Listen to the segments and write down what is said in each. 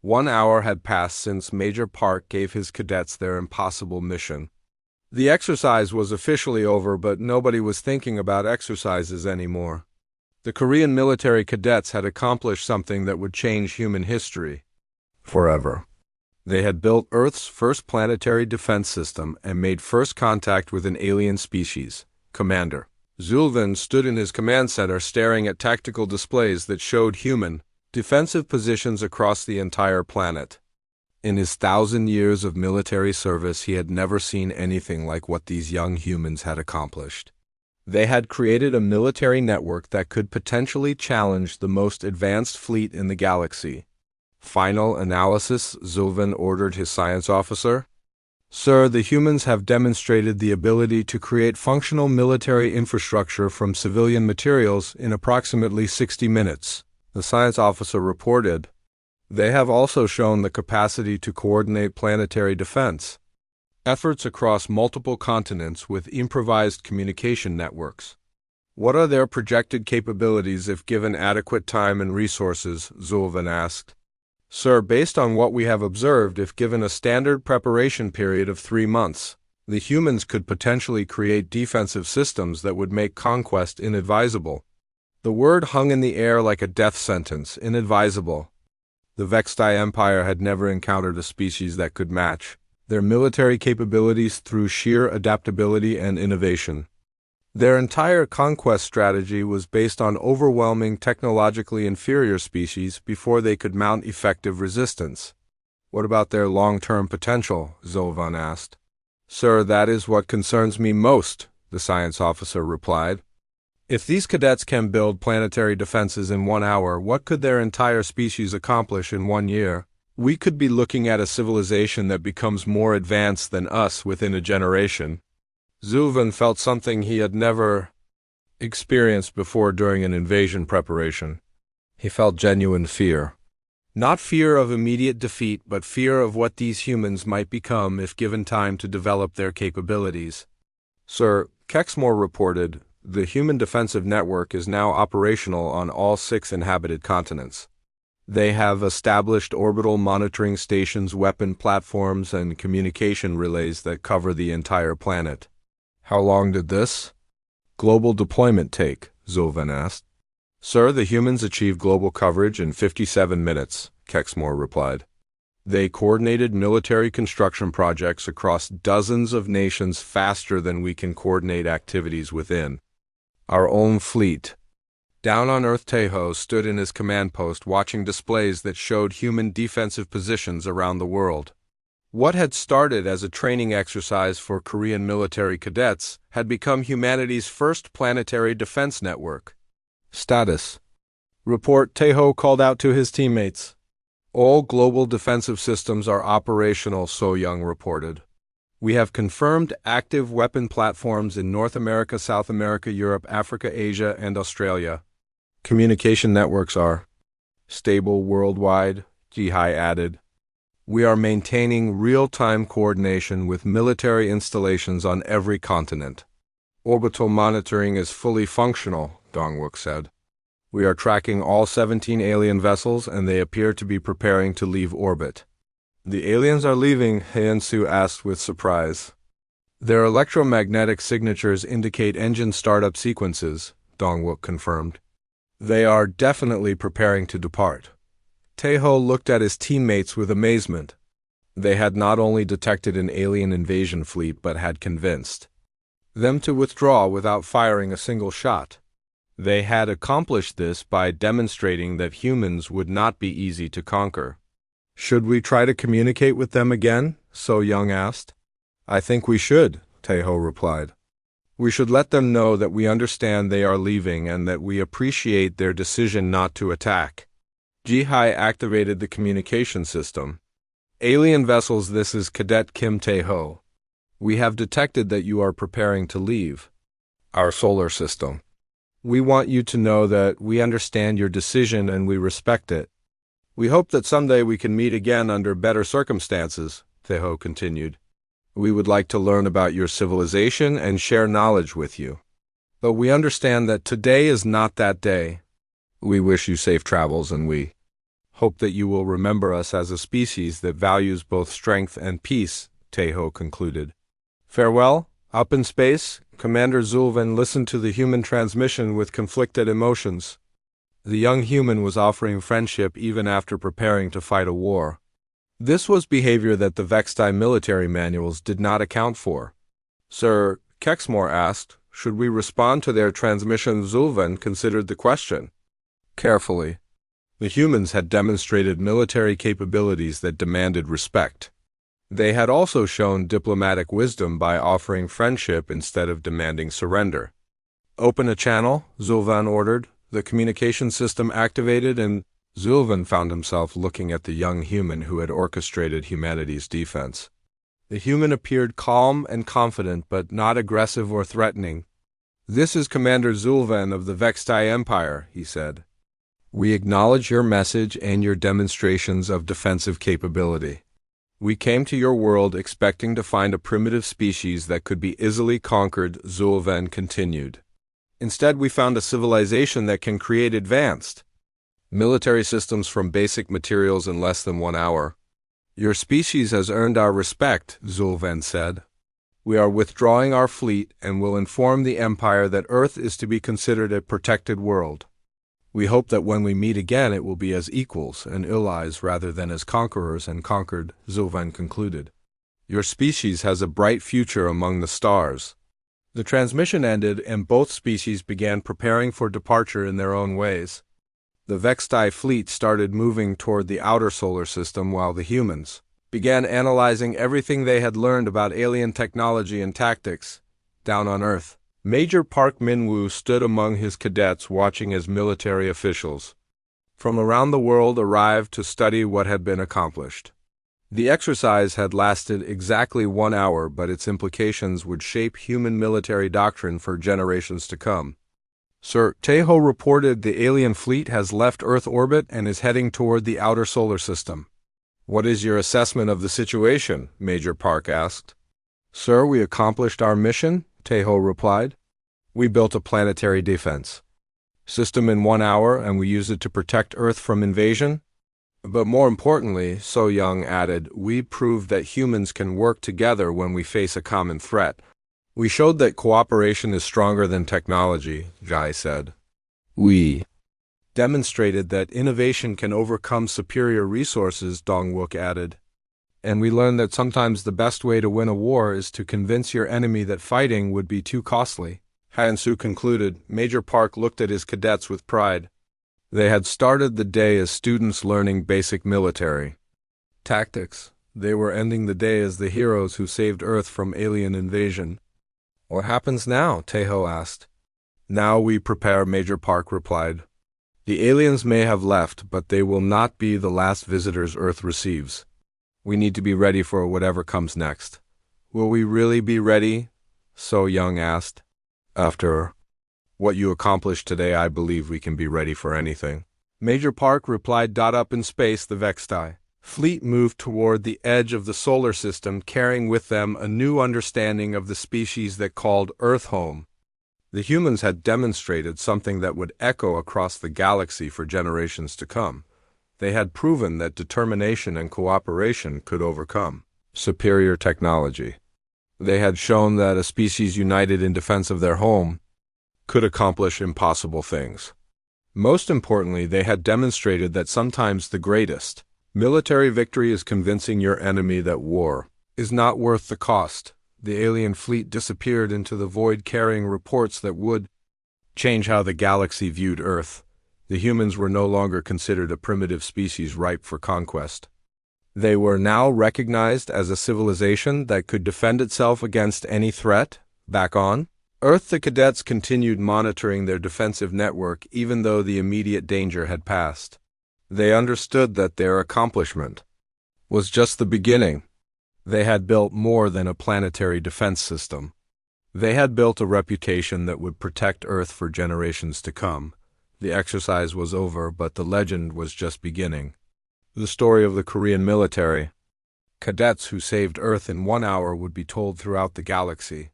1 hour had passed since Major Park gave his cadets their impossible mission. The exercise was officially over, but nobody was thinking about exercises anymore. The Korean military cadets had accomplished something that would change human history forever. They had built Earth's first planetary defense system and made first contact with an alien species, Commander. Zulvan stood in his command center staring at tactical displays that showed human, defensive positions across the entire planet. In his 1,000 years of military service, he had never seen anything like what these young humans had accomplished. They had created a military network that could potentially challenge the most advanced fleet in the galaxy. Final analysis, Zulvan ordered his science officer. Sir, the humans have demonstrated the ability to create functional military infrastructure from civilian materials in approximately 60 minutes, the science officer reported. They have also shown the capacity to coordinate planetary defense efforts across multiple continents with improvised communication networks. What are their projected capabilities if given adequate time and resources? Zulvan asked. Sir, based on what we have observed, if given a standard preparation period of 3 months, the humans could potentially create defensive systems that would make conquest inadvisable. The word hung in the air like a death sentence, inadvisable. The Vextai Empire had never encountered a species that could match their military capabilities through sheer adaptability and innovation. Their entire conquest strategy was based on overwhelming technologically inferior species before they could mount effective resistance. What about their long-term potential? Zulvan asked. Sir, that is what concerns me most, the science officer replied. If these cadets can build planetary defenses in 1 hour, what could their entire species accomplish in 1 year? We could be looking at a civilization that becomes more advanced than us within a generation. Zulvan felt something he had never experienced before during an invasion preparation. He felt genuine fear. Not fear of immediate defeat, but fear of what these humans might become if given time to develop their capabilities. Sir, Kexmore reported, the human defensive network is now operational on all 6 inhabited continents. They have established orbital monitoring stations, weapon platforms, and communication relays that cover the entire planet. How long did this global deployment take? Zulvan asked. Sir, the humans achieved global coverage in 57 minutes, Kexmore replied. They coordinated military construction projects across dozens of nations faster than we can coordinate activities within our own fleet. Down on Earth, Taeho stood in his command post watching displays that showed human defensive positions around the world. What had started as a training exercise for Korean military cadets had become humanity's first planetary defense network. Status report, Taeho called out to his teammates. All global defensive systems are operational, So Young reported. We have confirmed active weapon platforms in North America, South America, Europe, Africa, Asia, and Australia. Communication networks are stable worldwide, Jihai added. We are maintaining real-time coordination with military installations on every continent. Orbital monitoring is fully functional, Dongwook said. We are tracking all 17 alien vessels, and they appear to be preparing to leave orbit. The aliens are leaving, Hyeonsu asked with surprise. Their electromagnetic signatures indicate engine startup sequences, Dongwook confirmed. They are definitely preparing to depart. Taeho looked at his teammates with amazement. They had not only detected an alien invasion fleet but had convinced them to withdraw without firing a single shot. They had accomplished this by demonstrating that humans would not be easy to conquer. Should we try to communicate with them again? So Young asked. I think we should, Taeho replied. We should let them know that we understand they are leaving and that we appreciate their decision not to attack. Jihai activated the communication system. Alien vessels, this is Cadet Kim Taeho. We have detected that you are preparing to leave our solar system. We want you to know that we understand your decision and we respect it. We hope that someday we can meet again under better circumstances, Taeho continued. We would like to learn about your civilization and share knowledge with you. But we understand that today is not that day. We wish you safe travels and we Hope that you will remember us as a species that values both strength and peace, Tejo concluded. Farewell. Up in space, Commander Zulvan listened to the human transmission with conflicted emotions. The young human was offering friendship even after preparing to fight a war. This was behavior that the Vextai military manuals did not account for. Sir, Kexmore asked, should we respond to their transmission? Zulvan considered the question carefully. The humans had demonstrated military capabilities that demanded respect. They had also shown diplomatic wisdom by offering friendship instead of demanding surrender. Open a channel, Zulvan ordered. The communication system activated, and Zulvan found himself looking at the young human who had orchestrated humanity's defense. The human appeared calm and confident, but not aggressive or threatening. This is Commander Zulvan of the Vextai Empire, he said. We acknowledge your message and your demonstrations of defensive capability. We came to your world expecting to find a primitive species that could be easily conquered, Zulvan continued. Instead, we found a civilization that can create advanced military systems from basic materials in less than 1 hour. Your species has earned our respect, Zulvan said. We are withdrawing our fleet and will inform the Empire that Earth is to be considered a protected world. We hope that when we meet again it will be as equals and allies rather than as conquerors and conquered, Zulvan concluded. Your species has a bright future among the stars. The transmission ended and both species began preparing for departure in their own ways. The Vextai fleet started moving toward the outer solar system while the humans began analyzing everything they had learned about alien technology and tactics down on Earth. Major Park Minwoo stood among his cadets watching as military officials from around the world arrived to study what had been accomplished. The exercise had lasted exactly 1 hour, but its implications would shape human military doctrine for generations to come. Sir, Tejo reported the alien fleet has left Earth orbit and is heading toward the outer solar system. What is your assessment of the situation? Major Park asked. Sir, we accomplished our mission, Tejo replied. We built a planetary defense system in 1 hour, and we used it to protect Earth from invasion. But more importantly, So Young added, we proved that humans can work together when we face a common threat. We showed that cooperation is stronger than technology, Jai said. We demonstrated that innovation can overcome superior resources, Dongwook added. And we learned that sometimes the best way to win a war is to convince your enemy that fighting would be too costly. Hansu concluded. Major Park looked at his cadets with pride. They had started the day as students learning basic military tactics. They were ending the day as the heroes who saved Earth from alien invasion. What happens now? Tejo asked. Now we prepare, Major Park replied. The aliens may have left, but they will not be the last visitors Earth receives. We need to be ready for whatever comes next. Will we really be ready? So Young asked. After what you accomplished today, I believe we can be ready for anything. Major Park replied. Up in space, the Vextai fleet moved toward the edge of the solar system, carrying with them a new understanding of the species that called Earth home. The humans had demonstrated something that would echo across the galaxy for generations to come. They had proven that determination and cooperation could overcome superior technology. They had shown that a species united in defense of their home could accomplish impossible things. Most importantly, they had demonstrated that sometimes the greatest military victory is convincing your enemy that war is not worth the cost. The alien fleet disappeared into the void, carrying reports that would change how the galaxy viewed Earth. The humans were no longer considered a primitive species ripe for conquest. They were now recognized as a civilization that could defend itself against any threat. Back on Earth, the cadets continued monitoring their defensive network even though the immediate danger had passed. They understood that their accomplishment was just the beginning. They had built more than a planetary defense system. They had built a reputation that would protect Earth for generations to come. The exercise was over, but the legend was just beginning. The story of the Korean military cadets who saved Earth in 1 hour would be told throughout the galaxy.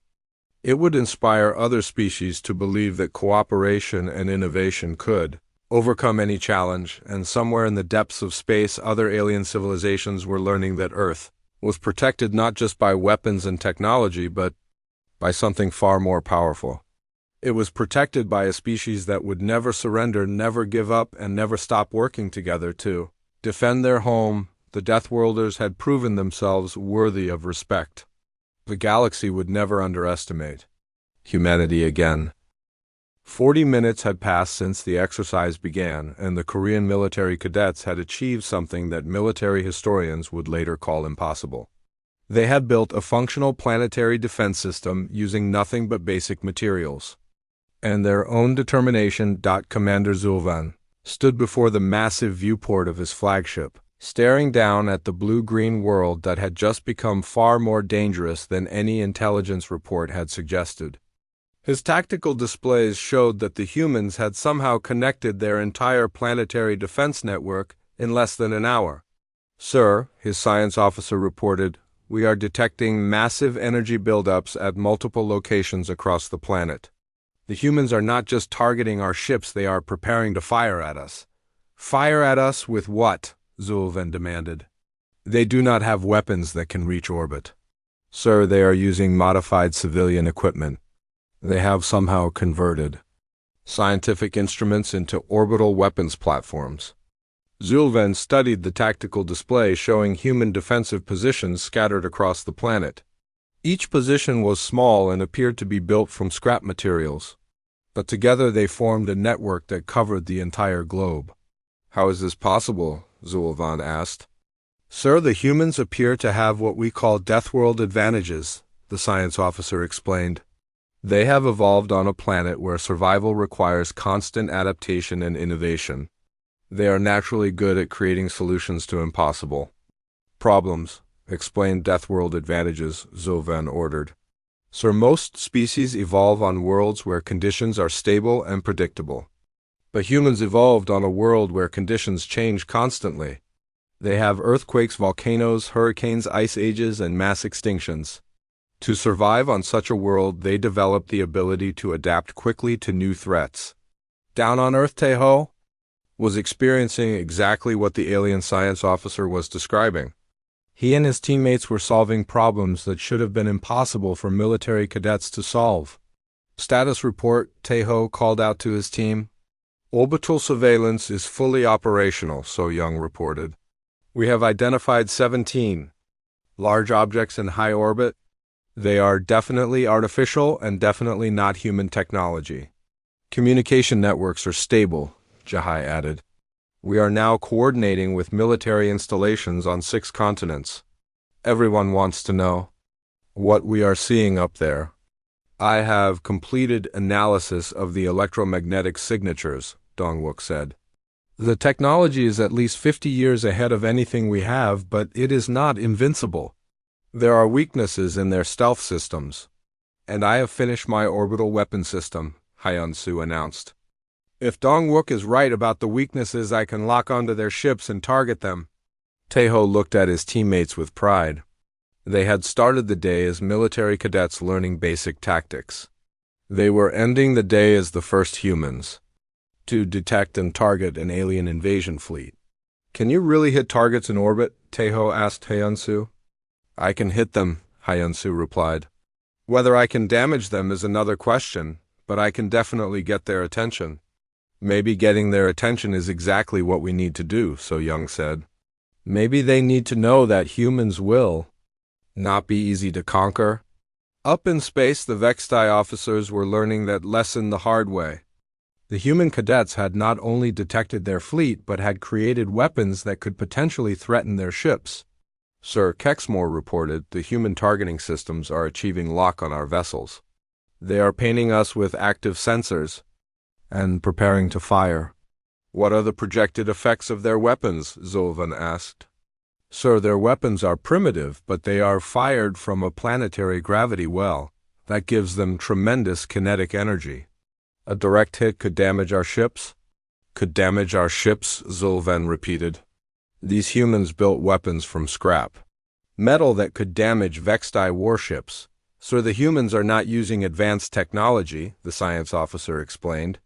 It would inspire other species to believe that cooperation and innovation could overcome any challenge, and somewhere in the depths of space, other alien civilizations were learning that Earth was protected not just by weapons and technology, but by something far more powerful. It was protected by a species that would never surrender, never give up, and never stop working together to defend their home. The Deathworlders had proven themselves worthy of respect. The galaxy would never underestimate humanity again. 40 minutes had passed since the exercise began, and the Korean military cadets had achieved something that military historians would later call impossible. They had built a functional planetary defense system using nothing but basic materials. And their own determination. Commander Zulvan stood before the massive viewport of his flagship, staring down at the blue-green world that had just become far more dangerous than any intelligence report had suggested. His tactical displays showed that the humans had somehow connected their entire planetary defense network in less than an hour. "Sir," his science officer reported, "we are detecting massive energy buildups at multiple locations across the planet. The humans are not just targeting our ships, they are preparing to fire at us." "Fire at us with what?" Zulvan demanded. "They do not have weapons that can reach orbit. Sir, they are using modified civilian equipment. They have somehow converted scientific instruments into orbital weapons platforms." Zulvan studied the tactical display showing human defensive positions scattered across the planet. Each position was small and appeared to be built from scrap materials, but together they formed a network that covered the entire globe. "How is this possible?" Zulvan asked. "Sir, the humans appear to have what we call Deathworld advantages," the science officer explained. "They have evolved on a planet where survival requires constant adaptation and innovation. They are naturally good at creating solutions to impossible problems." "Explain Deathworld advantages," Zulvan ordered. "Sir, most species evolve on worlds where conditions are stable and predictable. But humans evolved on a world where conditions change constantly. They have earthquakes, volcanoes, hurricanes, ice ages, and mass extinctions. To survive on such a world, they developed the ability to adapt quickly to new threats." Down on Earth, Taeho was experiencing exactly what the alien science officer was describing. He and his teammates were solving problems that should have been impossible for military cadets to solve. "Status report," Taeho called out to his team. "Orbital surveillance is fully operational," So Young reported. "We have identified 17 large objects in high orbit. They are definitely artificial and definitely not human technology. Communication networks are stable," Jahai added. "We are now coordinating with military installations on 6 continents. Everyone wants to know what we are seeing up there." "I have completed analysis of the electromagnetic signatures," Dongwook said. "The technology is at least 50 years ahead of anything we have, but it is not invincible. There are weaknesses in their stealth systems. And I have finished my orbital weapon system," Hyun-Soo announced. "If Dongwook is right about the weaknesses, I can lock onto their ships and target them." Taeho looked at his teammates with pride. They had started the day as military cadets learning basic tactics. They were ending the day as the first humans to detect and target an alien invasion fleet. "Can you really hit targets in orbit?" Taeho asked Hyun-Soo. "I can hit them," Hyun-Soo replied. "Whether I can damage them is another question, but I can definitely get their attention." "Maybe getting their attention is exactly what we need to do," So Young said. "Maybe they need to know that humans will not be easy to conquer." Up in space, the Vextai officers were learning that lesson the hard way. The human cadets had not only detected their fleet, but had created weapons that could potentially threaten their ships. Sir Kexmore reported, "The human targeting systems are achieving lock on our vessels. They are painting us with active sensors and preparing to fire." "What are the projected effects of their weapons?" Zulvan asked. "Sir, their weapons are primitive, but they are fired from a planetary gravity well. That gives them tremendous kinetic energy. A direct hit could damage our ships." "Could damage our ships," Zulvan repeated. "These humans built weapons from scrap metal that could damage Vextai warships. So the humans are not using advanced technology," the science officer explained.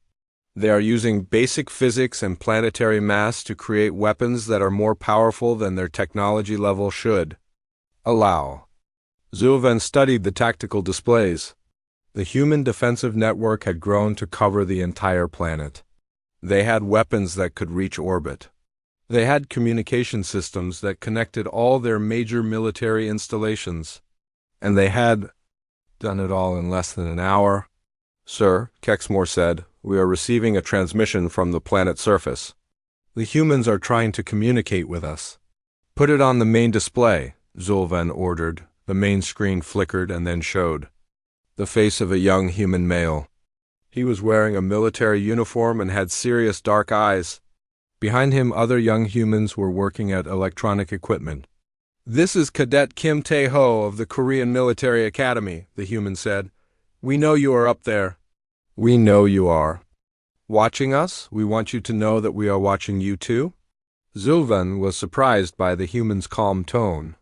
They are using basic physics and planetary mass to create weapons that are more powerful than their technology level should allow. Zulvan studied the tactical displays. The human defensive network had grown to cover the entire planet. They had weapons that could reach orbit. They had communication systems that connected all their major military installations. And they had done it all in less than an hour. Sir, Kexmore said, we are receiving a transmission from the planet's surface. The humans are trying to communicate with us. Put it on the main display, Zulvan ordered. The main screen flickered and then showed the face of a young human male. He was wearing a military uniform and had serious dark eyes. Behind him, other young humans were working at electronic equipment. This is Cadet Kim Tae-ho of the Korean Military Academy, the human said. We know you are up there. We know you are. Watching us? We want you to know that we are watching you too? Zulvan was surprised by the human's calm tone.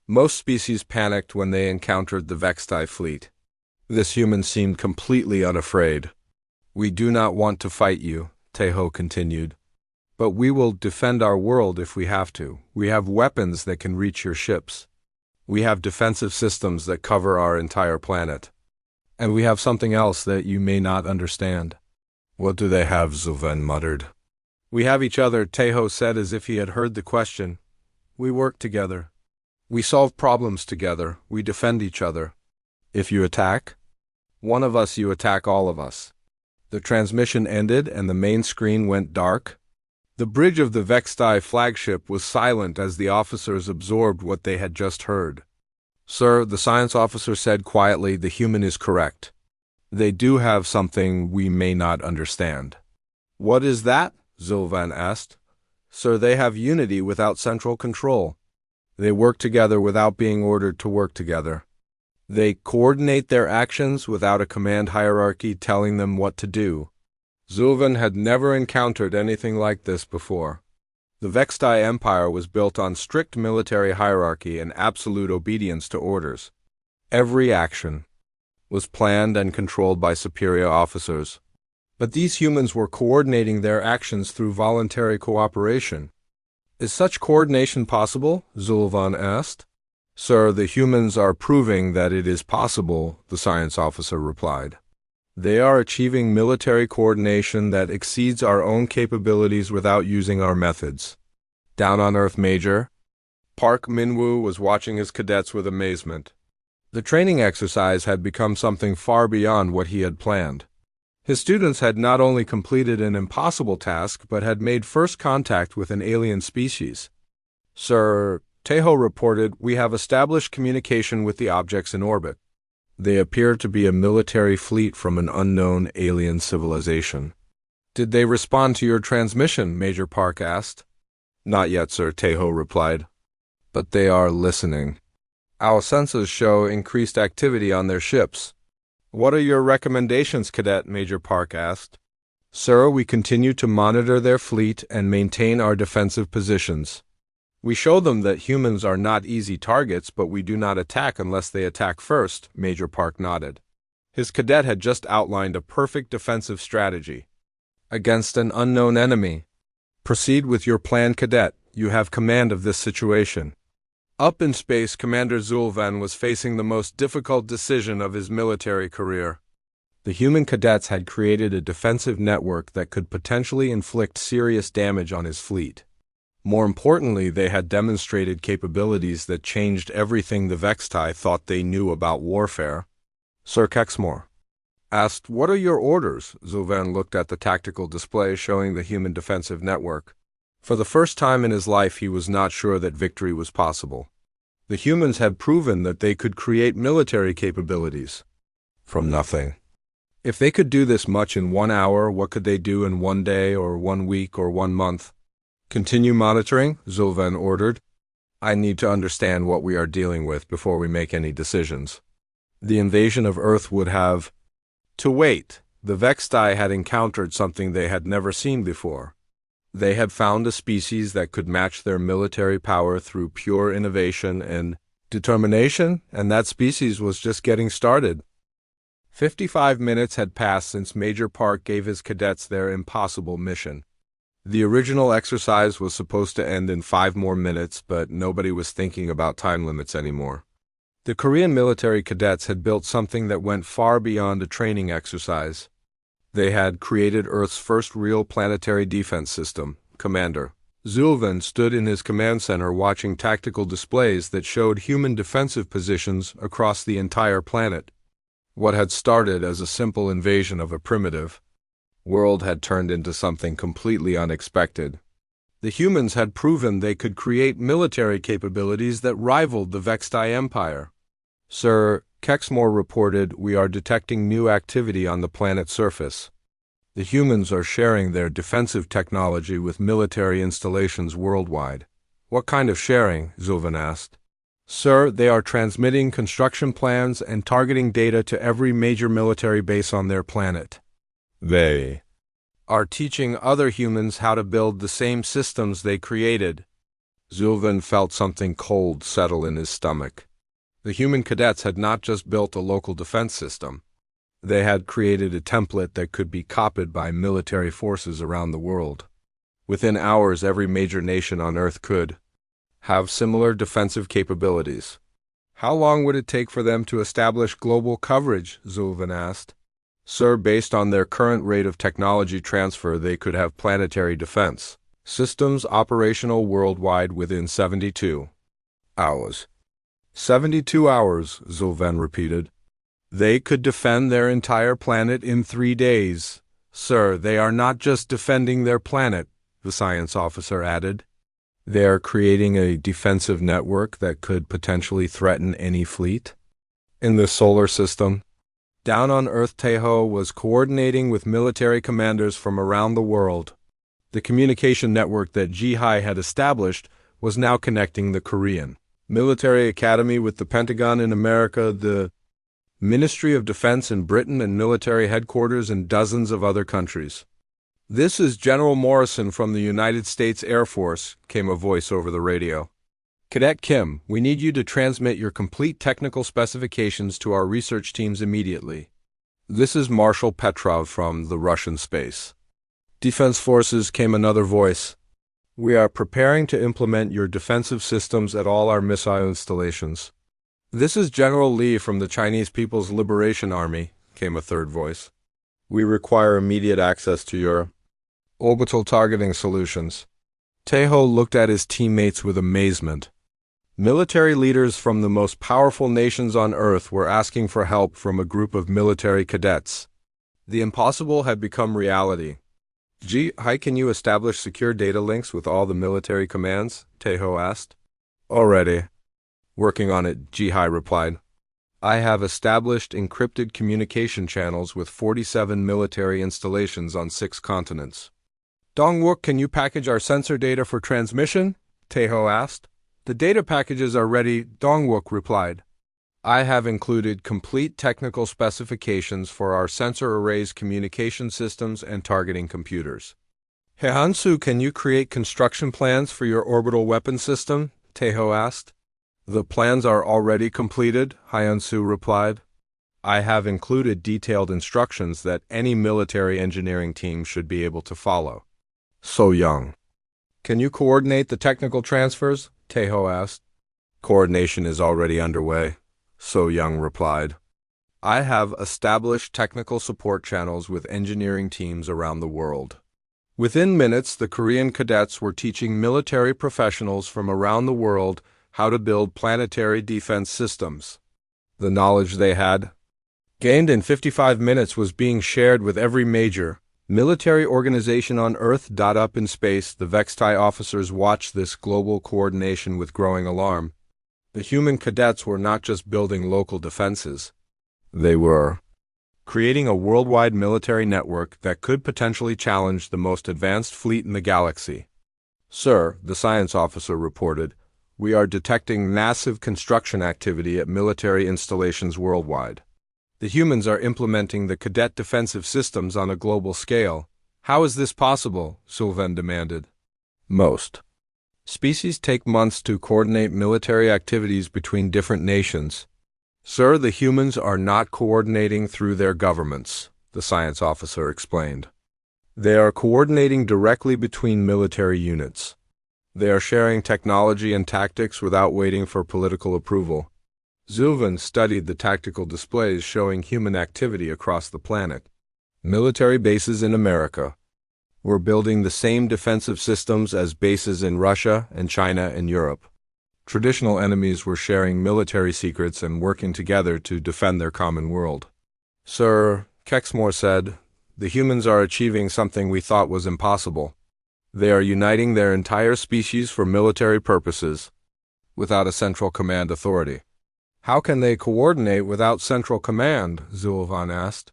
Most species panicked when they encountered the Vextai fleet. This human seemed completely unafraid. We do not want to fight you, Tae-ho continued. But we will defend our world if we have to. We have weapons that can reach your ships. We have defensive systems that cover our entire planet. And we have something else that you may not understand. What do they have? Zulvan muttered. We have each other, Tae-ho said as if he had heard the question. We work together. We solve problems together. We defend each other. If you attack one of us, you attack all of us. The transmission ended and the main screen went dark. The bridge of the Vextai flagship was silent as the officers absorbed what they had just heard. Sir, the science officer said quietly, the human is correct. They do have something we may not understand. What is that? Zulvan asked. Sir, they have unity without central control. They work together without being ordered to work together. They coordinate their actions without a command hierarchy telling them what to do. Zulvan had never encountered anything like this before. The Vextai Empire was built on strict military hierarchy and absolute obedience to orders. Every action was planned and controlled by superior officers. But these humans were coordinating their actions through voluntary cooperation. Is such coordination possible? Zulvan asked. Sir, the humans are proving that it is possible, the science officer replied. They are achieving military coordination that exceeds our own capabilities without using our methods. Down on Earth, Major. Park Min-woo was watching his cadets with amazement. The training exercise had become something far beyond what he had planned. His students had not only completed an impossible task, but had made first contact with an alien species. Sir, Tae-ho reported, we have established communication with the objects in orbit. They appear to be a military fleet from an unknown alien civilization. Did they respond to your transmission? Major Park asked. Not yet, Sir, Tae-ho replied. But they are listening. Our sensors show increased activity on their ships. What are your recommendations, Cadet? Major Park asked. Sir, we continue to monitor their fleet and maintain our defensive positions. We show them that humans are not easy targets, but we do not attack unless they attack first, Major Park nodded. His cadet had just outlined a perfect defensive strategy. Against an unknown enemy. Proceed with your plan, Cadet. You have command of this situation. Up in space, Commander Zulvan was facing the most difficult decision of his military career. The human cadets had created a defensive network that could potentially inflict serious damage on his fleet. More importantly, they had demonstrated capabilities that changed everything the Vextai thought they knew about warfare. Sir Kexmore asked, what are your orders? Zulvan looked at the tactical display showing the human defensive network. For the first time in his life, he was not sure that victory was possible. The humans had proven that they could create military capabilities from nothing. If they could do this much in 1 hour, what could they do in 1 day or 1 week or 1 month? Continue monitoring, Zulvan ordered. I need to understand what we are dealing with before we make any decisions. The invasion of Earth would have to wait. The Vextai had encountered something they had never seen before. They had found a species that could match their military power through pure innovation and determination, and that species was just getting started. 55 minutes had passed since Major Park gave his cadets their impossible mission. The original exercise was supposed to end in 5 more minutes, but nobody was thinking about time limits anymore. The Korean military cadets had built something that went far beyond a training exercise. They had created Earth's first real planetary defense system. Commander Zulvan stood in his command center watching tactical displays that showed human defensive positions across the entire planet. What had started as a simple invasion of a primitive world had turned into something completely unexpected. The humans had proven they could create military capabilities that rivaled the Vextai Empire. Sir, Kexmore reported, we are detecting new activity on the planet's surface. The humans are sharing their defensive technology with military installations worldwide. What kind of sharing? Zulvan asked. Sir, they are transmitting construction plans and targeting data to every major military base on their planet. They are teaching other humans how to build the same systems they created. Zulvan felt something cold settle in his stomach. The human cadets had not just built a local defense system. They had created a template that could be copied by military forces around the world. Within hours, every major nation on Earth could have similar defensive capabilities. How long would it take for them to establish global coverage? Zulvan asked. Sir, based on their current rate of technology transfer, they could have planetary defense systems operational worldwide within 72 hours. 72 hours, Zulvan repeated. They could defend their entire planet in 3 days. Sir, they are not just defending their planet, the science officer added. They are creating a defensive network that could potentially threaten any fleet in the solar system. Down on Earth, Taeho was coordinating with military commanders from around the world. The communication network that Jihai had established was now connecting the Korean Military Academy with the Pentagon in America, the Ministry of Defense in Britain, and military headquarters in dozens of other countries. This is General Morrison from the United States Air Force, came a voice over the radio. Cadet Kim, we need you to transmit your complete technical specifications to our research teams immediately. This is Marshal Petrov from the Russian space Defense Forces, came another voice. We are preparing to implement your defensive systems at all our missile installations. This is General Lee from the Chinese People's Liberation Army, came a third voice. We require immediate access to your orbital targeting solutions. Taeho looked at his teammates with amazement. Military leaders from the most powerful nations on Earth were asking for help from a group of military cadets. The impossible had become reality. How can you establish secure data links with all the military commands? Taeho asked. Already. Working on it, Jihai replied. I have established encrypted communication channels with 47 military installations on 6 continents. Dongwook, can you package our sensor data for transmission? Taeho asked. The data packages are ready, Dongwook replied. I have included complete technical specifications for our sensor arrays, communication systems, and targeting computers. Haehansu, can you create construction plans for your orbital weapon system? Taeho asked. The plans are already completed, Haehansu replied. I have included detailed instructions that any military engineering team should be able to follow. So Young, can you coordinate the technical transfers? Taeho asked. Coordination is already underway, So Young replied. I have established technical support channels with engineering teams around the world. Within minutes, the Korean cadets were teaching military professionals from around the world how to build planetary defense systems. The knowledge they had gained in 55 minutes was being shared with every major military organization on Earth. Up in space, the Vextai officers watched this global coordination with growing alarm. The human cadets were not just building local defenses. They were creating a worldwide military network that could potentially challenge the most advanced fleet in the galaxy. Sir, the science officer reported, we are detecting massive construction activity at military installations worldwide. The humans are implementing the cadet defensive systems on a global scale. How is this possible? Zulvan demanded. Most species take months to coordinate military activities between different nations. Sir, the humans are not coordinating through their governments, the science officer explained. They are coordinating directly between military units. They are sharing technology and tactics without waiting for political approval. Zulvan studied the tactical displays showing human activity across the planet. Military bases in America were building the same defensive systems as bases in Russia and China and Europe. Traditional enemies were sharing military secrets and working together to defend their common world. Sir, Kexmore said, the humans are achieving something we thought was impossible. They are uniting their entire species for military purposes, without a central command authority. How can they coordinate without central command? Zulvan asked.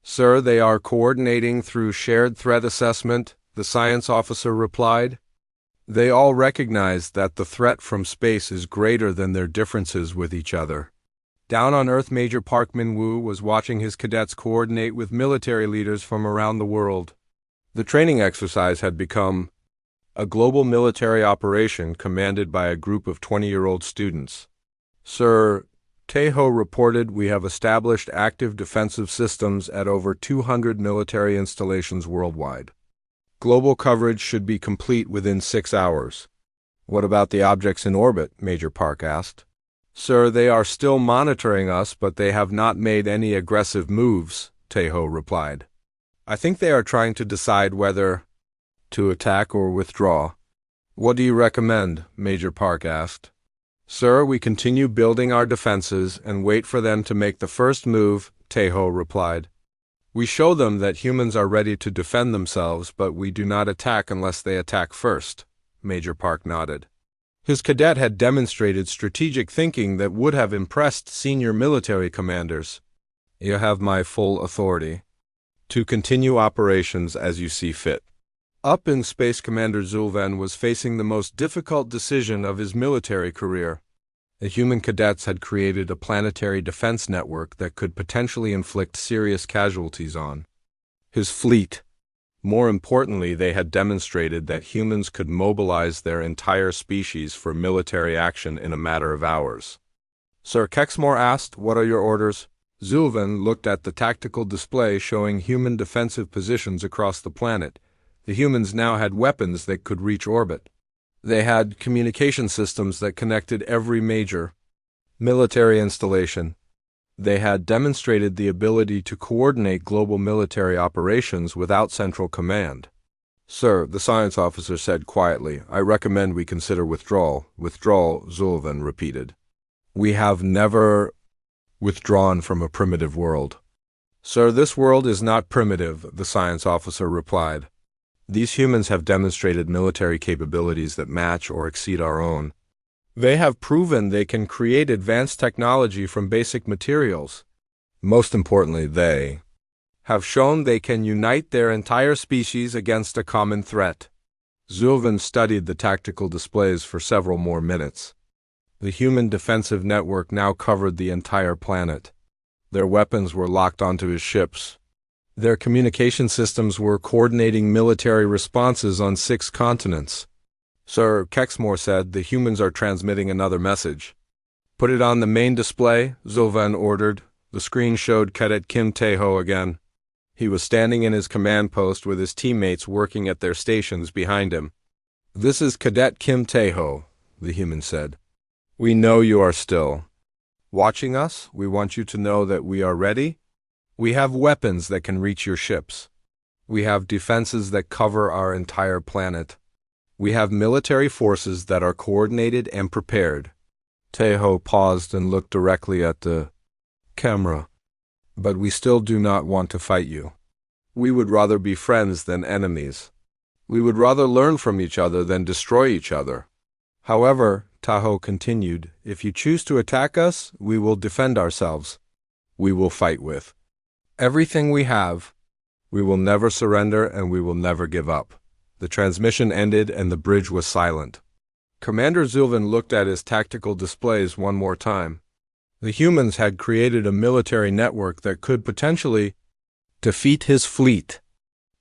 Sir, they are coordinating through shared threat assessment, the science officer replied. They all recognize that the threat from space is greater than their differences with each other. Down on Earth, Major Park Min-woo was watching his cadets coordinate with military leaders from around the world. The training exercise had become a global military operation commanded by a group of 20-year-old students. Sir, Taeho reported we have established active defensive systems at over 200 military installations worldwide. Global coverage should be complete within 6 hours. What about the objects in orbit? Major Park asked. Sir, they are still monitoring us, but they have not made any aggressive moves, Taeho replied. I think they are trying to decide whether to attack or withdraw. What do you recommend? Major Park asked. Sir, we continue building our defenses and wait for them to make the first move, Taeho replied. We show them that humans are ready to defend themselves, but we do not attack unless they attack first, Major Park nodded. His cadet had demonstrated strategic thinking that would have impressed senior military commanders. You have my full authority to continue operations as you see fit. Up in space, Commander Zulvan was facing the most difficult decision of his military career. The human cadets had created a planetary defense network that could potentially inflict serious casualties on his fleet. More importantly, they had demonstrated that humans could mobilize their entire species for military action in a matter of hours. Sir Kexmore asked, "What are your orders?" Zulvan looked at the tactical display showing human defensive positions across the planet. The humans now had weapons that could reach orbit. They had communication systems that connected every major military installation. They had demonstrated the ability to coordinate global military operations without central command. Sir, the science officer said quietly, I recommend we consider withdrawal. Withdrawal, Zulvan repeated. We have never withdrawn from a primitive world. Sir, this world is not primitive, the science officer replied. These humans have demonstrated military capabilities that match or exceed our own. They have proven they can create advanced technology from basic materials. Most importantly, they have shown they can unite their entire species against a common threat. Zulvan studied the tactical displays for several more minutes. The human defensive network now covered the entire planet. Their weapons were locked onto his ships. Their communication systems were coordinating military responses on 6 continents. Sir Kexmore said, the humans are transmitting another message. Put it on the main display, Zulvan ordered. The screen showed Cadet Kim Taeho again. He was standing in his command post with his teammates working at their stations behind him. This is Cadet Kim Taeho, the human said. We know you are still watching us. We want you to know that we are ready. We have weapons that can reach your ships. We have defenses that cover our entire planet. We have military forces that are coordinated and prepared. Taeho paused and looked directly at the camera. But we still do not want to fight you. We would rather be friends than enemies. We would rather learn from each other than destroy each other. However, Taeho continued, if you choose to attack us, we will defend ourselves. We will fight with everything we have. We will never surrender and we will never give up. The transmission ended and the bridge was silent. Commander Zulvan looked at his tactical displays one more time. The humans had created a military network that could potentially defeat his fleet.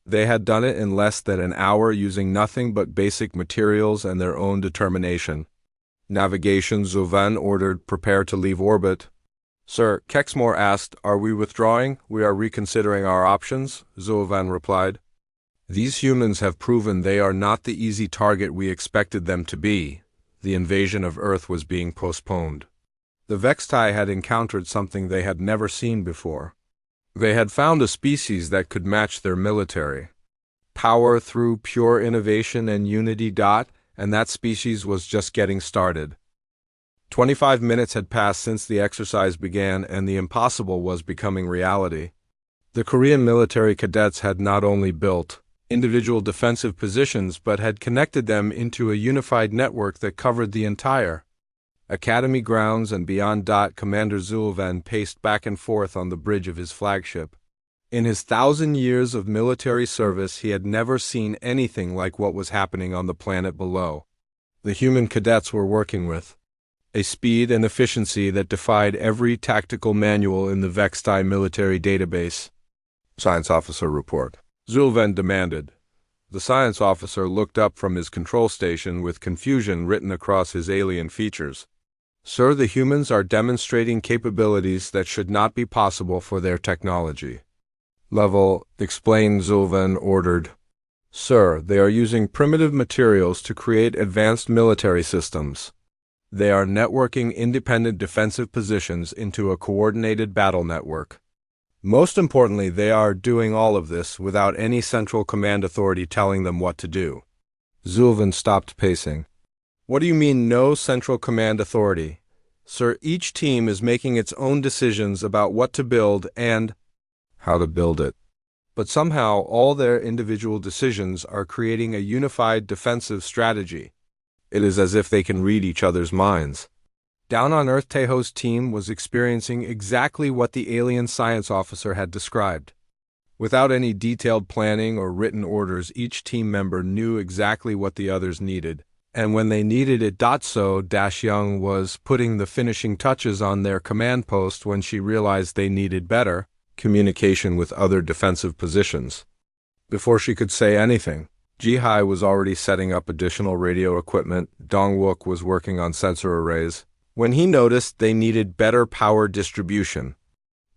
They had done it in less than an hour using nothing but basic materials and their own determination. Navigation, Zulvan ordered, prepare to leave orbit. Sir, Kexmore asked, "Are we withdrawing? We are reconsidering our options," Zulvan replied. "These humans have proven they are not the easy target we expected them to be." The invasion of Earth was being postponed. The Vextai had encountered something they had never seen before. They had found a species that could match their military. Power through pure innovation and unity. And that species was just getting started. 25 minutes had passed since the exercise began, and the impossible was becoming reality. The Korean military cadets had not only built individual defensive positions, but had connected them into a unified network that covered the entire Academy grounds and beyond. Commander Zulvan paced back and forth on the bridge of his flagship. In his 1,000 years of military service, he had never seen anything like what was happening on the planet below. The human cadets were working with a speed and efficiency that defied every tactical manual in the Vextai military database. Science officer report, Zulvan demanded. The science officer looked up from his control station with confusion written across his alien features. "Sir, the humans are demonstrating capabilities that should not be possible for their technology." "Level," explained Zulvan ordered. "Sir, they are using primitive materials to create advanced military systems. They are networking independent defensive positions into a coordinated battle network. Most importantly, they are doing all of this without any central command authority telling them what to do." Zulvan stopped pacing. "What do you mean, no central command authority? Sir, each team is making its own decisions about what to build and how to build it. But somehow all their individual decisions are creating a unified defensive strategy. It is as if they can read each other's minds." Down on Earth, Taeho's team was experiencing exactly what the alien science officer had described. Without any detailed planning or written orders, each team member knew exactly what the others needed. And when they needed it, Young was putting the finishing touches on their command post when she realized they needed better communication with other defensive positions. Before she could say anything, Jihai was already setting up additional radio equipment. Dongwook was working on sensor arrays. When he noticed they needed better power distribution,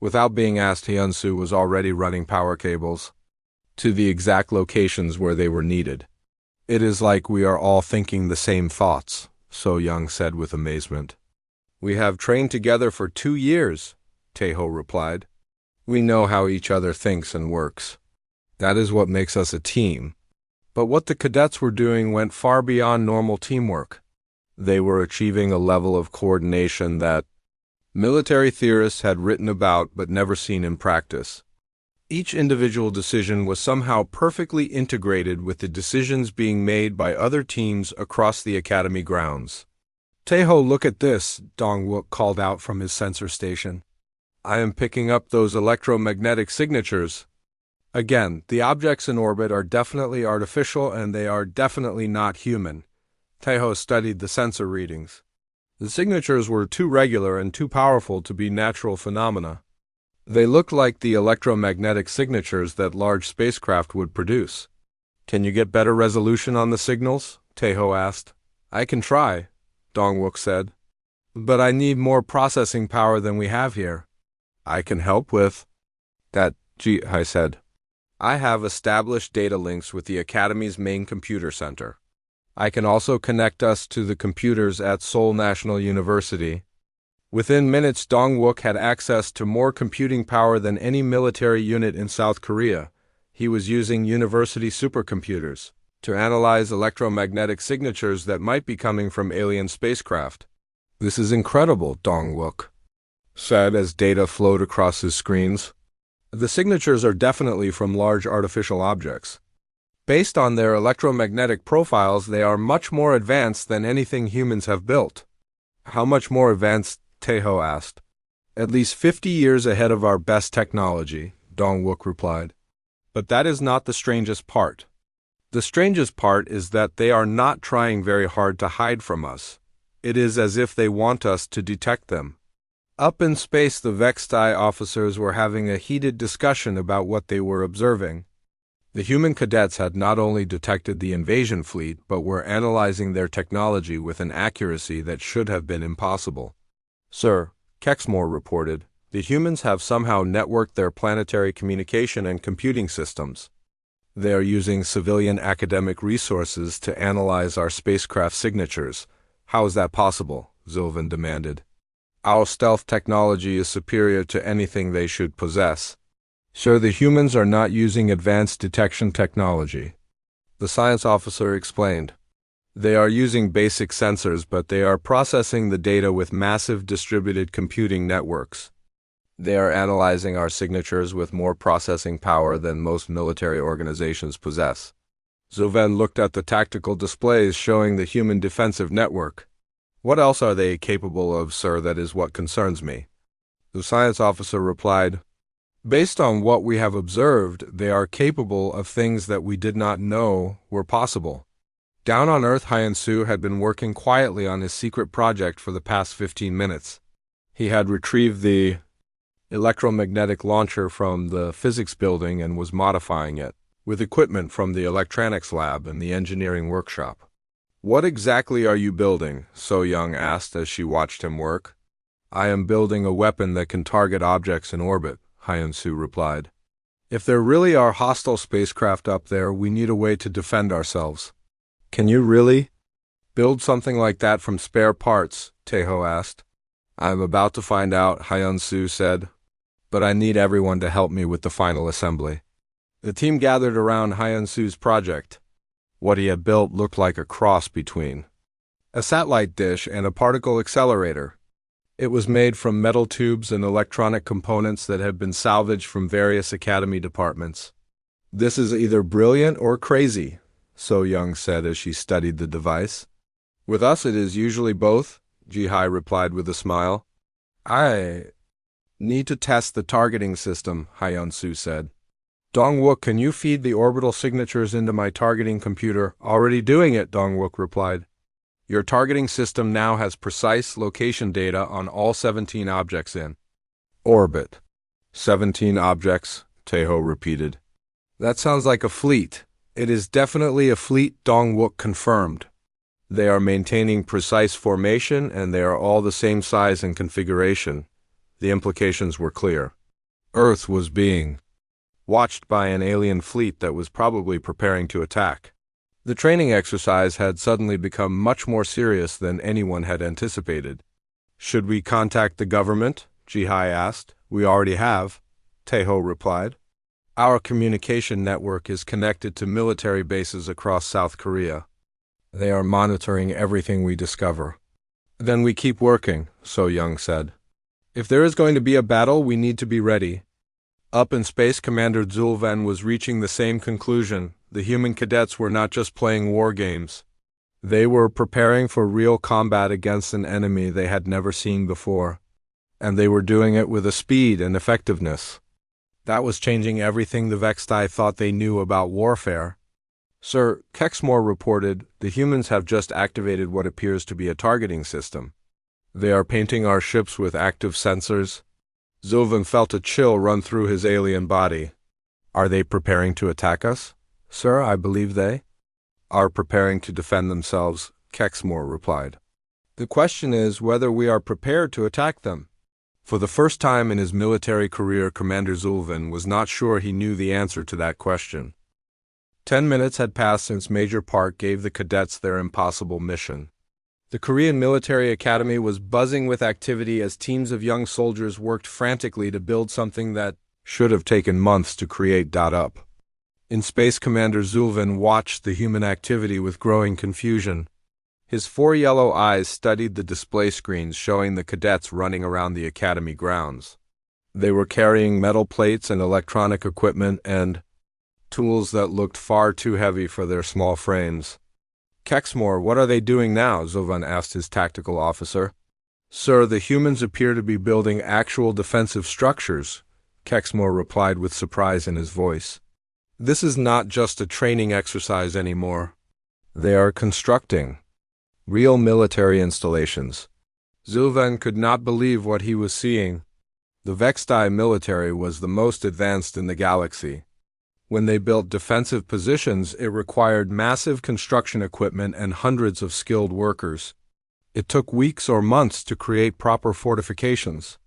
without being asked, Hyunsu was already running power cables to the exact locations where they were needed. "It is like we are all thinking the same thoughts," So Young said with amazement. "We have trained together for 2 years," Taeho replied. "We know how each other thinks and works. That is what makes us a team." But what the cadets were doing went far beyond normal teamwork. They were achieving a level of coordination that military theorists had written about but never seen in practice. Each individual decision was somehow perfectly integrated with the decisions being made by other teams across the academy grounds. "Taeho, look at this," Dongwook called out from his sensor station. "I am picking up those electromagnetic signatures. Again, the objects in orbit are definitely artificial and they are definitely not human." Taeho studied the sensor readings. The signatures were too regular and too powerful to be natural phenomena. They looked like the electromagnetic signatures that large spacecraft would produce. "Can you get better resolution on the signals?" Taeho asked. "I can try," Dongwook said. "But I need more processing power than we have here." "I can help with that," Jihai said. "I have established data links with the Academy's main computer center. I can also connect us to the computers at Seoul National University." Within minutes, Dongwook had access to more computing power than any military unit in South Korea. He was using university supercomputers to analyze electromagnetic signatures that might be coming from alien spacecraft. "This is incredible," Dongwook said as data flowed across his screens. "The signatures are definitely from large artificial objects. Based on their electromagnetic profiles, they are much more advanced than anything humans have built." "How much more advanced?" Taeho asked. "At least 50 years ahead of our best technology," Dongwook replied. "But that is not the strangest part. The strangest part is that they are not trying very hard to hide from us. It is as if they want us to detect them." Up in space, the Vextai officers were having a heated discussion about what they were observing. The human cadets had not only detected the invasion fleet, but were analyzing their technology with an accuracy that should have been impossible. "Sir," Kexmore reported. The humans have somehow networked their planetary communication and computing systems. They are using civilian academic resources to analyze our spacecraft signatures. How is that possible? Zilvan demanded. Our stealth technology is superior to anything they should possess. Sir, the humans are not using advanced detection technology. The science officer explained. They are using basic sensors, but they are processing the data with massive distributed computing networks. They are analyzing our signatures with more processing power than most military organizations possess. Zilvan looked at the tactical displays showing the human defensive network. What else are they capable of, sir? That is what concerns me. The science officer replied, based on what we have observed, they are capable of things that we did not know were possible. Down on Earth, Hyan-Su had been working quietly on his secret project for the past 15 minutes. He had retrieved the electromagnetic launcher from the physics building and was modifying it with equipment from the electronics lab and the engineering workshop. What exactly are you building? So Young asked as she watched him work. I am building a weapon that can target objects in orbit, Hyan-Su replied. If there really are hostile spacecraft up there, we need a way to defend ourselves. Can you really build something like that from spare parts? Taeho asked. I'm about to find out, Hyan-Su said. But I need everyone to help me with the final assembly. The team gathered around Hyan-Su's project. What he had built looked like a cross between a satellite dish and a particle accelerator. It was made from metal tubes and electronic components that had been salvaged from various academy departments. This is either brilliant or crazy, So Young said as she studied the device. With us it is usually both, Ji-hai replied with a smile. I need to test the targeting system, Hyan-Su said. Dong-wook, can you feed the orbital signatures into my targeting computer? Already doing it, Dong-wook replied. Your targeting system now has precise location data on all 17 objects in orbit. 17 objects, Taeho repeated. That sounds like a fleet. It is definitely a fleet, Dong-wook confirmed. They are maintaining precise formation and they are all the same size and configuration. The implications were clear. Earth was being watched by an alien fleet that was probably preparing to attack. The training exercise had suddenly become much more serious than anyone had anticipated. Should we contact the government? Ji-hai asked. We already have, Taeho replied. Our communication network is connected to military bases across South Korea. They are monitoring everything we discover. Then we keep working, So Young said. If there is going to be a battle, we need to be ready. Up in space, Commander Zulvan was reaching the same conclusion. The human cadets were not just playing war games. They were preparing for real combat against an enemy they had never seen before. And they were doing it with a speed and effectiveness that was changing everything the Vextai thought they knew about warfare. Sir, Kexmore reported, the humans have just activated what appears to be a targeting system. They are painting our ships with active sensors. Zulvan felt a chill run through his alien body. Are they preparing to attack us? Sir, I believe they are preparing to defend themselves, Kexmore replied. The question is whether we are prepared to attack them. For the first time in his military career, Commander Zulvan was not sure he knew the answer to that question. 10 minutes had passed since Major Park gave the cadets their impossible mission. The Korean Military Academy was buzzing with activity as teams of young soldiers worked frantically to build something that should have taken months to create. Up. In space, Commander Zulvan watched the human activity with growing confusion. His 4 yellow eyes studied the display screens showing the cadets running around the academy grounds. They were carrying metal plates and electronic equipment and tools that looked far too heavy for their small frames. Kexmore, what are they doing now? Zulvan asked his tactical officer. Sir, the humans appear to be building actual defensive structures, Kexmore replied with surprise in his voice. This is not just a training exercise anymore. They are constructing real military installations. Zulvan could not believe what he was seeing. The Vextai military was the most advanced in the galaxy. When they built defensive positions, it required massive construction equipment and hundreds of skilled workers. It took weeks or months to create proper fortifications.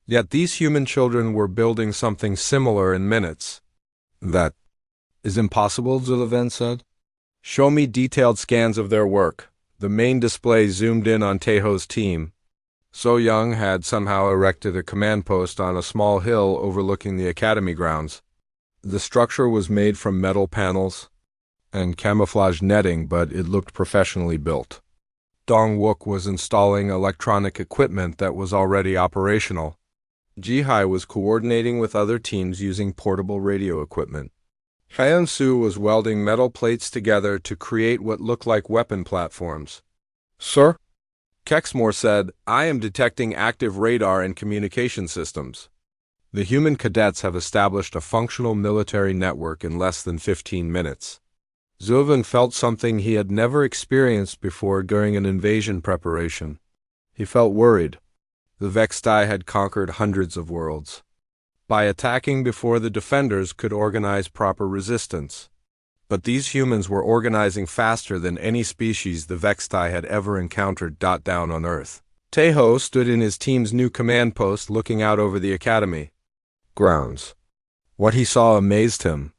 Yet these human children were building something similar in minutes. That is impossible, Zullivan said. Show me detailed scans of their work. The main display zoomed in on Taeho's team. So Young had somehow erected a command post on a small hill overlooking the academy grounds. The structure was made from metal panels and camouflage netting, but it looked professionally built. Dong-wook was installing electronic equipment that was already operational. Ji-hai was coordinating with other teams using portable radio equipment. Hyun-soo was welding metal plates together to create what looked like weapon platforms. Sir? Kexmore said, I am detecting active radar and communication systems. The human cadets have established a functional military network in less than 15 minutes. Zullivan felt something he had never experienced before during an invasion preparation. He felt worried. The Vextai had conquered hundreds of worlds by attacking before the defenders could organize proper resistance. But these humans were organizing faster than any species the Vextai had ever encountered down on Earth. Taeho stood in his team's new command post looking out over the academy grounds. What he saw amazed him.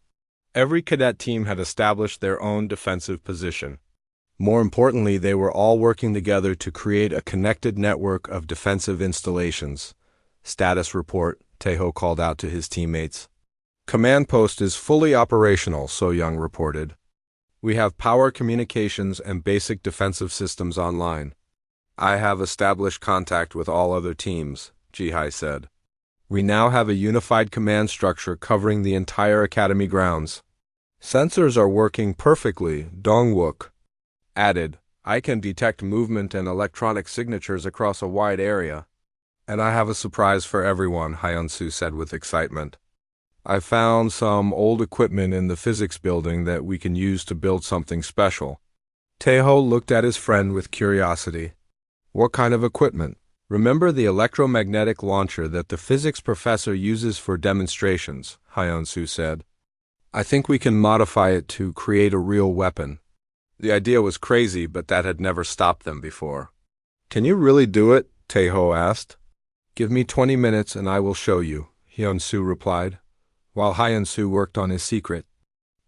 Every cadet team had established their own defensive position. More importantly, they were all working together to create a connected network of defensive installations. Status report, Taeho called out to his teammates. Command post is fully operational, So Young reported. We have power communications and basic defensive systems online. I have established contact with all other teams, Ji-hai said. We now have a unified command structure covering the entire academy grounds. Sensors are working perfectly, Dong-wook added. I can detect movement and electronic signatures across a wide area. And I have a surprise for everyone, Hyun-soo said with excitement. I found some old equipment in the physics building that we can use to build something special. Taeho looked at his friend with curiosity. What kind of equipment? Remember the electromagnetic launcher that the physics professor uses for demonstrations, Hyun-soo said. I think we can modify it to create a real weapon. The idea was crazy, but that had never stopped them before. Can you really do it? Taeho asked. Give me 20 minutes and I will show you, Hyun-soo replied, while Hyun-soo worked on his secret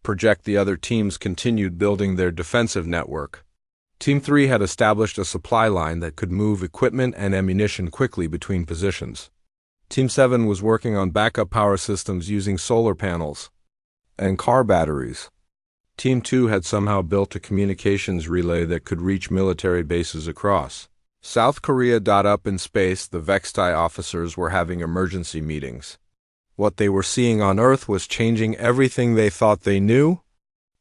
project. The other teams continued building their defensive network. Team 3 had established a supply line that could move equipment and ammunition quickly between positions. Team 7 was working on backup power systems using solar panels and car batteries. Team 2 had somehow built a communications relay that could reach military bases across South Korea. Up in space, the Vextai officers were having emergency meetings. What they were seeing on Earth was changing everything they thought they knew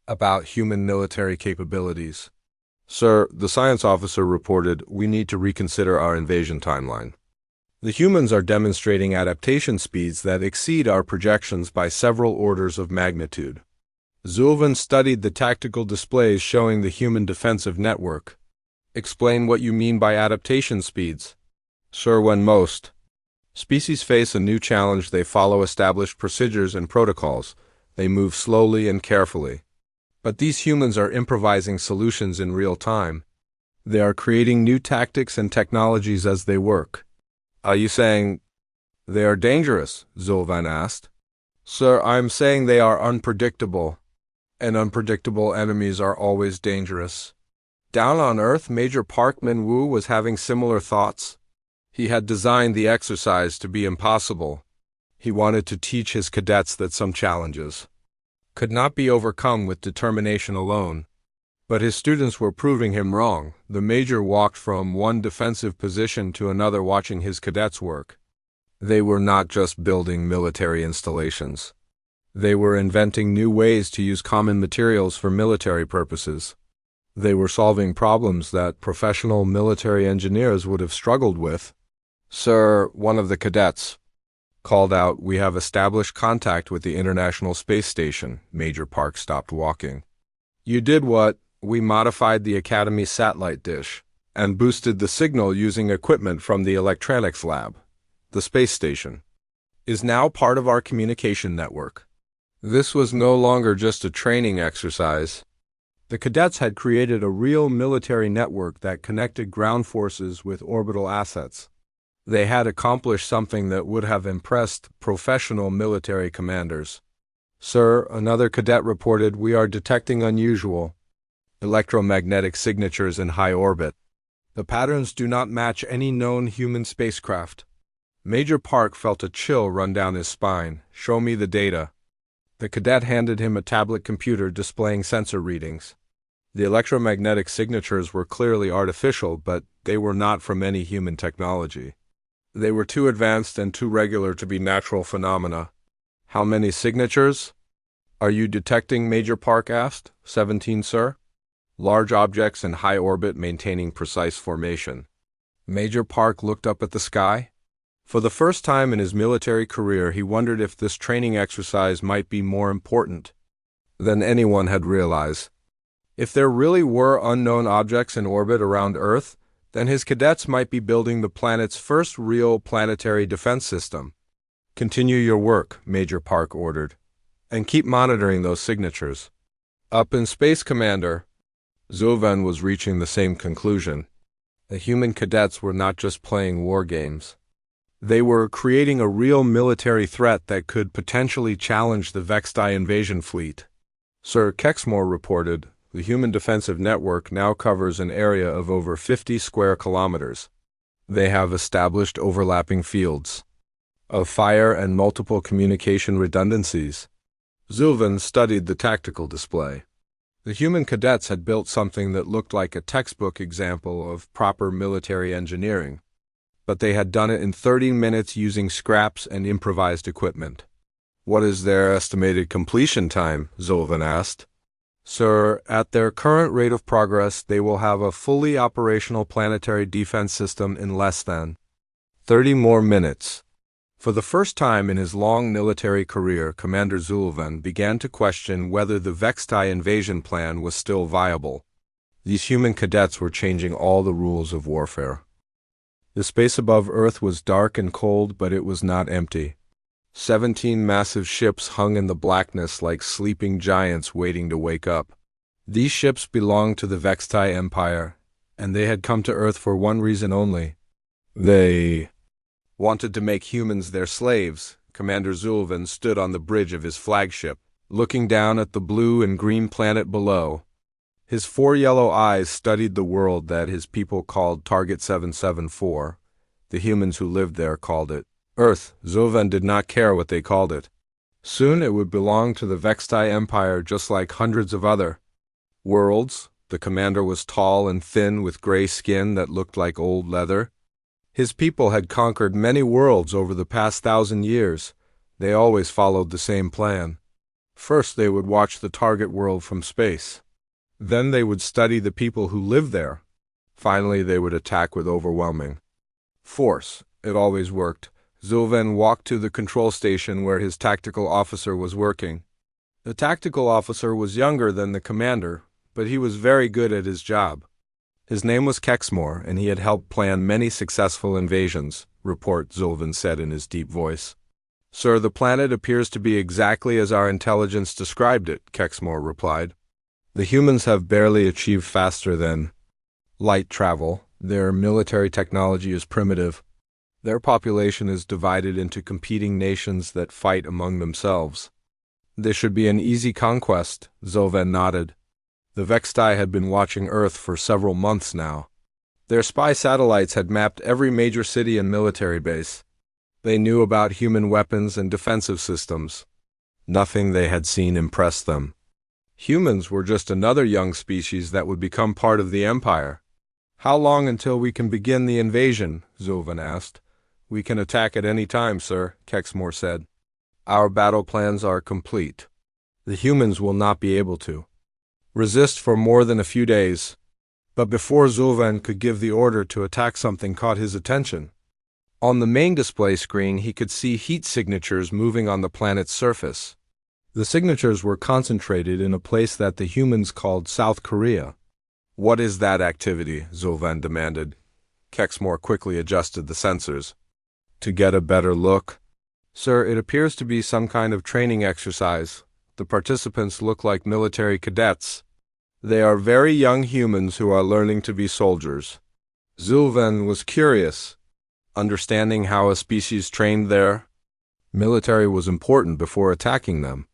about human military capabilities. Sir, the science officer reported, we need to reconsider our invasion timeline. The humans are demonstrating adaptation speeds that exceed our projections by several orders of magnitude. Zullivan studied the tactical displays showing the human defensive network. Explain what you mean by adaptation speeds. Sir, when most species face a new challenge, they follow established procedures and protocols. They move slowly and carefully. But these humans are improvising solutions in real time. They are creating new tactics and technologies as they work. Are you saying they are dangerous? Zullivan asked. Sir, I'm saying they are unpredictable. And unpredictable enemies are always dangerous. Down on Earth, Major Park Min-woo was having similar thoughts. He had designed the exercise to be impossible. He wanted to teach his cadets that some challenges could not be overcome with determination alone. But his students were proving him wrong. The major walked from one defensive position to another watching his cadets work. They were not just building military installations. They were inventing new ways to use common materials for military purposes. They were solving problems that professional military engineers would have struggled with. Sir, one of the cadets called out, we have established contact with the International Space Station. Major Park stopped walking. You did what? We modified the Academy satellite dish and boosted the signal using equipment from the electronics lab. The space station is now part of our communication network. This was no longer just a training exercise. The cadets had created a real military network that connected ground forces with orbital assets. They had accomplished something that would have impressed professional military commanders. "Sir," another cadet reported, "we are detecting unusual electromagnetic signatures in high orbit. The patterns do not match any known human spacecraft." Major Park felt a chill run down his spine. "Show me the data." The cadet handed him a tablet computer displaying sensor readings. The electromagnetic signatures were clearly artificial, but they were not from any human technology. They were too advanced and too regular to be natural phenomena. "How many signatures are you detecting?" Major Park asked. 17, sir. "Large objects in high orbit maintaining precise formation." Major Park looked up at the sky. For the first time in his military career, he wondered if this training exercise might be more important than anyone had realized. If there really were unknown objects in orbit around Earth, then his cadets might be building the planet's first real planetary defense system. "Continue your work," Major Park ordered, "and keep monitoring those signatures." Up in space, Commander. Zulvan was reaching the same conclusion. The human cadets were not just playing war games. They were creating a real military threat that could potentially challenge the Vextai invasion fleet. Sir Kexmore reported, "The human defensive network now covers an area of over 50 square kilometers. They have established overlapping fields of fire and multiple communication redundancies." Zulvan studied the tactical display. The human cadets had built something that looked like a textbook example of proper military engineering, but they had done it in 30 minutes using scraps and improvised equipment. "What is their estimated completion time?" Zulvan asked. "Sir, at their current rate of progress, they will have a fully operational planetary defense system in less than 30 more minutes." For the first time in his long military career, Commander Zulvan began to question whether the Vextai invasion plan was still viable. These human cadets were changing all the rules of warfare. The space above Earth was dark and cold, but it was not empty. 17 massive ships hung in the blackness like sleeping giants waiting to wake up. These ships belonged to the Vextai Empire, and they had come to Earth for one reason only. They wanted to make humans their slaves. Commander Zulvan stood on the bridge of his flagship, looking down at the blue and green planet below. His 4 yellow eyes studied the world that his people called Target 774. The humans who lived there called it Earth. Zulvan did not care what they called it. Soon it would belong to the Vextai Empire just like hundreds of other worlds. The commander was tall and thin with gray skin that looked like old leather. His people had conquered many worlds over the past 1,000 years. They always followed the same plan. First, they would watch the target world from space. Then they would study the people who lived there. Finally, they would attack with overwhelming force. It always worked. Zulvan walked to the control station where his tactical officer was working. The tactical officer was younger than the commander, but he was very good at his job. His name was Kexmore, and he had helped plan many successful invasions, report Zulvan said in his deep voice. "Sir, the planet appears to be exactly as our intelligence described it," Kexmore replied. "The humans have barely achieved faster than light travel. Their military technology is primitive. Their population is divided into competing nations that fight among themselves. This should be an easy conquest." Zulvan nodded. The Vextai had been watching Earth for several months now. Their spy satellites had mapped every major city and military base. They knew about human weapons and defensive systems. Nothing they had seen impressed them. Humans were just another young species that would become part of the Empire. "How long until we can begin the invasion?" Zulvan asked. "We can attack at any time, sir," Kexmore said. "Our battle plans are complete. The humans will not be able to resist for more than a few days." But before Zulvan could give the order to attack, something caught his attention. On the main display screen, he could see heat signatures moving on the planet's surface. The signatures were concentrated in a place that the humans called South Korea. "What is that activity?" Zulvan demanded. Kexmore quickly adjusted the sensors. "To get a better look?" "Sir, it appears to be some kind of training exercise. The participants look like military cadets." They are very young humans who are learning to be soldiers. Zulven was curious, understanding how a species trained there. Military was important before attacking them.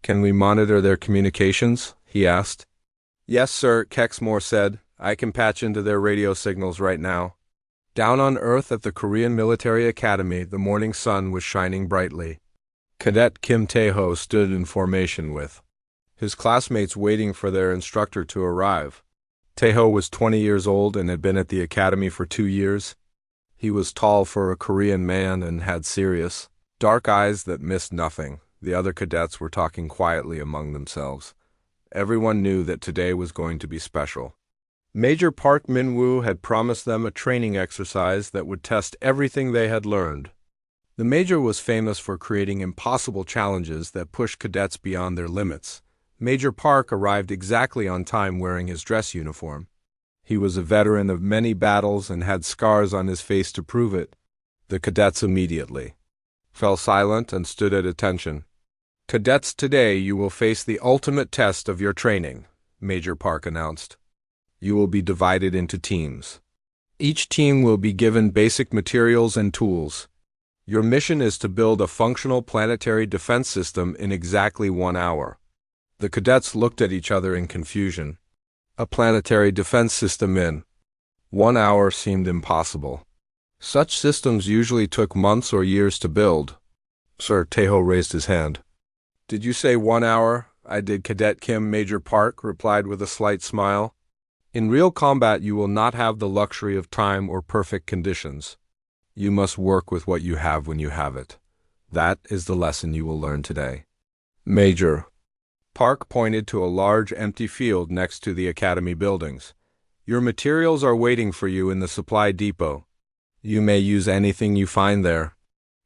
Can we monitor their communications? He asked. Yes, sir, Kexmore said. I can patch into their radio signals right now. Down on Earth at the Korean Military Academy, the morning sun was shining brightly. Cadet Kim Tae-ho stood in formation with his classmates waiting for their instructor to arrive. Tae-ho was 20 years old and had been at the academy for 2 years. He was tall for a Korean man and had serious, dark eyes that missed nothing. The other cadets were talking quietly among themselves. Everyone knew that today was going to be special. Major Park Min-woo had promised them a training exercise that would test everything they had learned. The Major was famous for creating impossible challenges that pushed cadets beyond their limits. Major Park arrived exactly on time wearing his dress uniform. He was a veteran of many battles and had scars on his face to prove it. The cadets immediately fell silent and stood at attention. Cadets, today you will face the ultimate test of your training, Major Park announced. You will be divided into teams. Each team will be given basic materials and tools. Your mission is to build a functional planetary defense system in exactly 1 hour. The cadets looked at each other in confusion. A planetary defense system in 1 hour seemed impossible. Such systems usually took months or years to build. Sir, Tae-ho raised his hand. Did you say 1 hour? I did, Cadet Kim. Major Park replied with a slight smile. In real combat, you will not have the luxury of time or perfect conditions. You must work with what you have when you have it. That is the lesson you will learn today. Major Park pointed to a large empty field next to the academy buildings. Your materials are waiting for you in the supply depot. You may use anything you find there.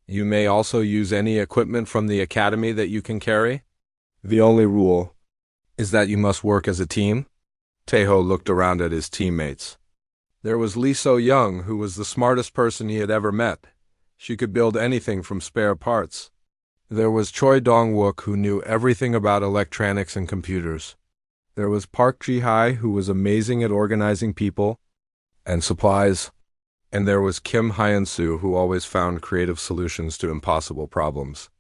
You may also use any equipment from the academy that you can carry. The only rule is that you must work as a team. Tae-ho looked around at his teammates. There was Lee So-young, who was the smartest person he had ever met. She could build anything from spare parts. There was Choi Dong-wook, who knew everything about electronics and computers. There was Park Ji-hai, who was amazing at organizing people and supplies. And there was Kim Hyun-soo, who always found creative solutions to impossible problems.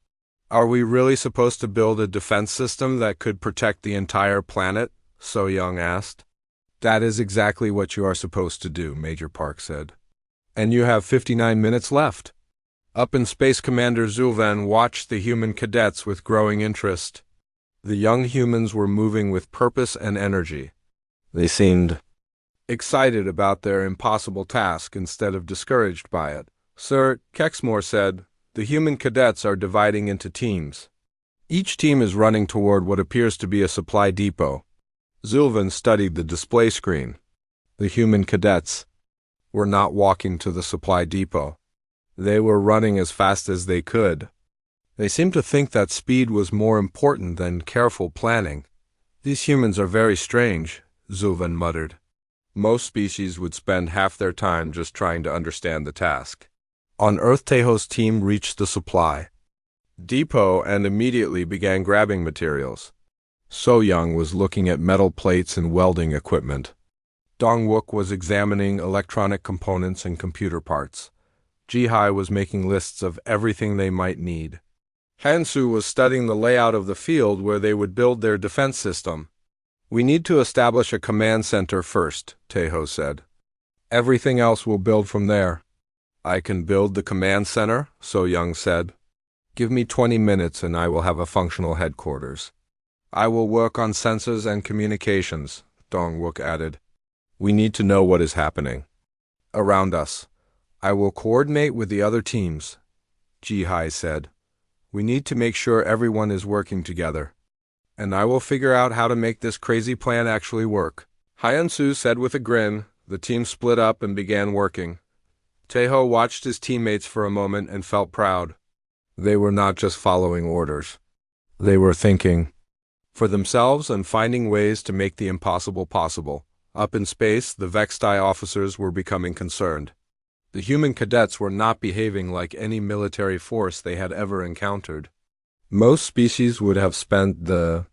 Are we really supposed to build a defense system that could protect the entire planet? So-young asked. That is exactly what you are supposed to do, Major Park said. And you have 59 minutes left. Up in space, Commander Zulvan watched the human cadets with growing interest. The young humans were moving with purpose and energy. They seemed excited about their impossible task instead of discouraged by it. Sir, Kexmore said, the human cadets are dividing into teams. Each team is running toward what appears to be a supply depot. Zulvan studied the display screen. The human cadets were not walking to the supply depot. They were running as fast as they could. They seemed to think that speed was more important than careful planning. These humans are very strange, Zulvan muttered. Most species would spend half their time just trying to understand the task. On Earth, Tae-ho's team reached the supply depot and immediately began grabbing materials. So-young was looking at metal plates and welding equipment. Dong-wook was examining electronic components and computer parts. Ji-hai was making lists of everything they might need. Han-soo was studying the layout of the field where they would build their defense system. We need to establish a command center first, Tae-ho said. Everything else will build from there. I can build the command center, So-young said. Give me 20 minutes and I will have a functional headquarters. I will work on sensors and communications, Dong-wook added. We need to know what is happening around us. I will coordinate with the other teams, Ji-hai said. We need to make sure everyone is working together. And I will figure out how to make this crazy plan actually work. Hyun-soo said with a grin. The team split up and began working. Tae-ho watched his teammates for a moment and felt proud. They were not just following orders. They were thinking for themselves and finding ways to make the impossible possible. Up in space, the Vextai officers were becoming concerned. The human cadets were not behaving like any military force they had ever encountered. Most species would have spent the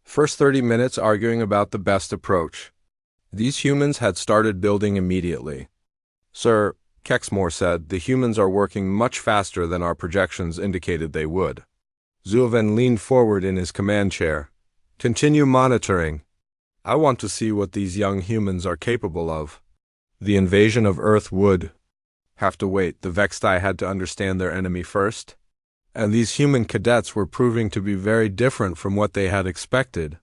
First 30 minutes arguing about the best approach. These humans had started building immediately. Sir, Kexmore said, the humans are working much faster than our projections indicated they would. Zuoven leaned forward in his command chair. Continue monitoring. I want to see what these young humans are capable of. The invasion of Earth would have to wait. The Vextai had to understand their enemy first. And these human cadets were proving to be very different from what they had expected.